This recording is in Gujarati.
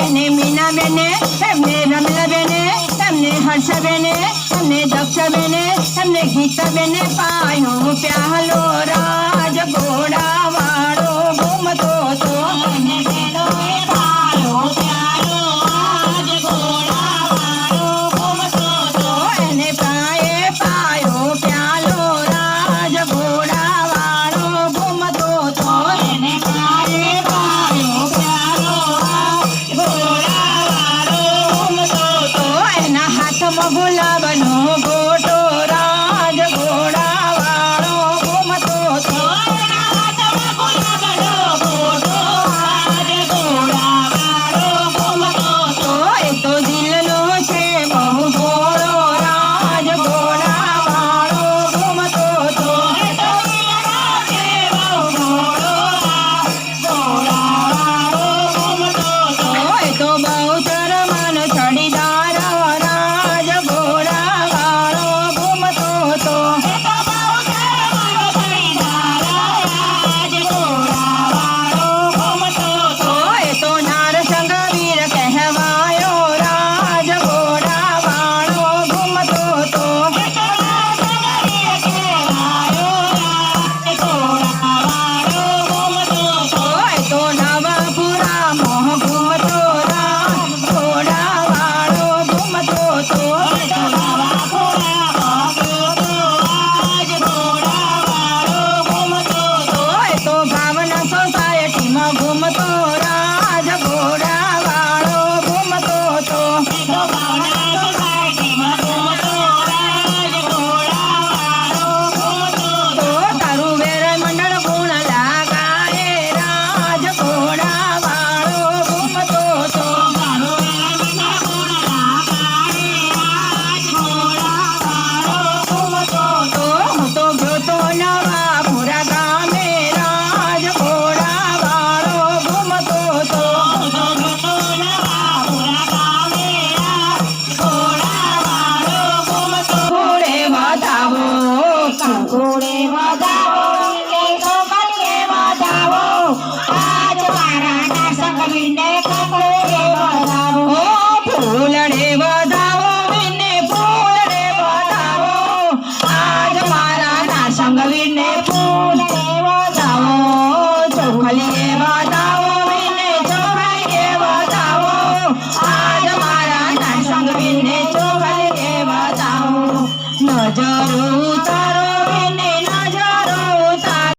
એને મીના બેને એમને રમલા બેને એમને હર્ષ બેને એમને દક્ષ બેને એમને ગીતા બેને પાયો પ્યાલો રાજ ઘોડા વાળો ઘૂમતો તો એને બેનો પાયો પ્યાલો રાજ ઘોડા વાળો ઘૂમતો તો એને પાયો પ્યાલો રાજ ઘોડા વાળો ઘૂમતો તો એને પાયો પ્યાલો રાજ ઘોડા વાળો ઘૂમતો તો એના હાથમાં ગુલાબનો ગોટો રાજ ઘોડા વાળો ઘૂમતો તો એના હાથમાં ગુલાબનો ગોટો રાજ ઘોડા વાળો ઘૂમતો તો એ તો દિલનો છે બહુ ભોળો રાજ ઘોડા વાળો ઘૂમતો તો એ તો દિલનો છે બહુ ભોળો રાજ ઘોડા વાળો ઘૂમતો તો એ તો બહુ શરમાન છડીદાર રાજ ઘોડા વાળો ઘૂમતો તો એ તો બહુ શરમાન છડીદાર રાજ ઘોડા વાળો ઘૂમતો તો એ તો નારસંગ વીર કહેવાયો રાજ ઘોડા વાળો ઘૂમતો તો એ તો નારસંગ વીર કહેવાયો રાજ ઘોડા વાળો ઘૂમતો તો એ તો નવાપુરા મોહ ઘૂમતો રાજ ઘોડા વાળો ઘૂમતો તો એ તો નવાપુરા મોહ ઘૂમતો રાજ ઘોડા વાળો ઘૂમતો તો એ તો ભાવના સોસાયટીમાં ઘૂમતો રાજ ઘોડા વાળો ઘૂમતો તો એ તો ભાવના સોસાયટીમાં ઘૂમતો રાજ ઘોડા વાળો ઘૂમતો તો તારું વેર મંડળ ગુણ લાગાએ રાજ ઘોડા વાળો ઘૂમતો તો તારું વેર મંડળ ગુણ લાગાએ રાજ ઘોડા વાળો ઘૂમતો તો હું તો ગયો તો નવાપુરા ગામે રાજ ઘોડા વાળો ઘૂમતો તો હું તો ગયો તો નવાપુરા ગામે રાજ ઘોડા વાળો ઘૂમતો ઘોડે વધાવો ઘોડે વધાવો ને ઘોડીએ વધાવો આજ મારા નાસક વિને ઘોડે વધાવો ઓ ફૂલડે વધાવો વિને ફૂલડે વધાવો આજ મારા નાસંગ વિને ફૂલડે વધાવો ચોખલીએ વધાવો વિને ચોખલીએ વધાવો આજ મારા નાસંગ વિને ચોખલીએ વધાવો નજર ઉતાર